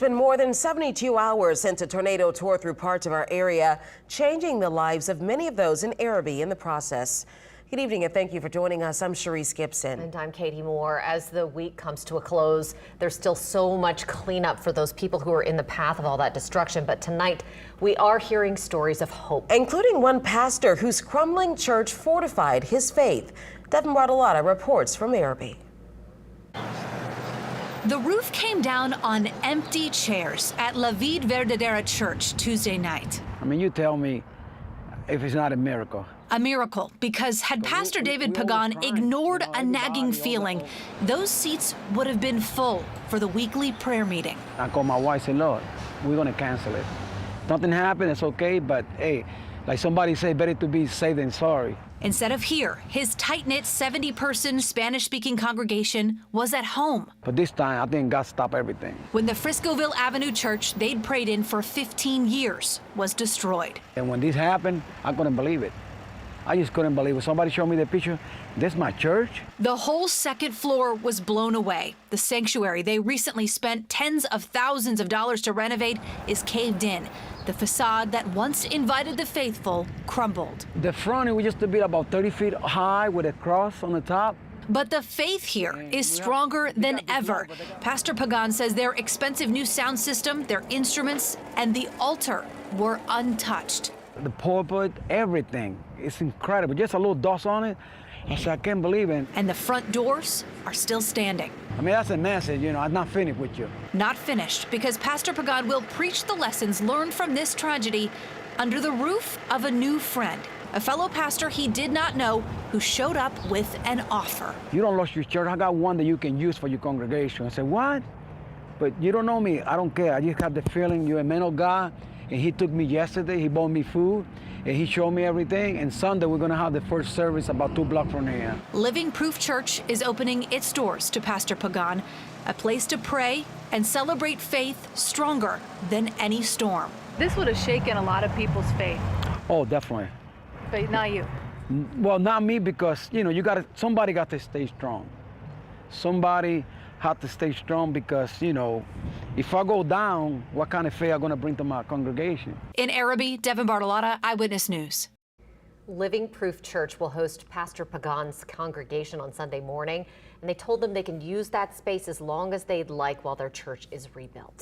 Been more than 72 hours since a tornado tore through parts of our area, changing the lives of many of those in Arabi in the process. Good evening and thank you for joining us. I'm Sharice Gibson. And I'm Katie Moore. As the week comes to a close, there's still so much cleanup for those people who are in the path of all that destruction. But tonight, we are hearing stories of hope. Including one pastor whose crumbling church fortified his faith. Devin Bartolotta reports from Arabi. The roof came down on empty chairs at La Vida Verdadera Church Tuesday night. I mean, you tell me if it's not a miracle. A miracle, because had Pastor David Pagan ignored a nagging feeling, those seats would have been full for the weekly prayer meeting. I called my wife and said, Lord, we're going to cancel it. Nothing happened, it's okay, but hey, like somebody said, better to be safe than sorry. Instead of here, his tight-knit 70-person Spanish-speaking congregation was at home. But this time, I think God stopped everything. When the Friscoville Avenue church they'd prayed in for 15 years was destroyed. And when this happened, I couldn't believe it. I just couldn't believe it. Somebody showed me the picture. This is my church? The whole second floor was blown away. The sanctuary they recently spent tens of thousands of dollars to renovate is caved in. The facade that once invited the faithful crumbled. The front, it was just a bit about 30 feet high with a cross on the top. But the faith here is stronger than ever. Pastor Pagan says their expensive new sound system, their instruments, and the altar were untouched. The pulpit, everything. It's incredible. Just a little dust on it. I said, I can't believe it. And the front doors are still standing. I mean, that's a message, you know, I'm not finished with you. Not finished, because Pastor Pagan will preach the lessons learned from this tragedy under the roof of a new friend, a fellow pastor he did not know who showed up with an offer. You don't lose your church. I got one that you can use for your congregation. I said, what? But you don't know me. I don't care. I just have the feeling you're a man of God. And he took me yesterday. He bought me food. And he showed me everything. And Sunday, we're going to have the first service about 2 blocks from here. Living Proof Church is opening its doors to Pastor Pagan, a place to pray and celebrate faith stronger than any storm. This would have shaken a lot of people's faith. Oh, definitely. But not you. Well, not me, because, you know, somebody got to stay strong. Somebody had to stay strong because, you know, if I go down, what kind of faith am I going to bring to my congregation? In Arabi, Devin Bartolotta, Eyewitness News. Living Proof Church will host Pastor Pagan's congregation on Sunday morning, and they told them they can use that space as long as they'd like while their church is rebuilt.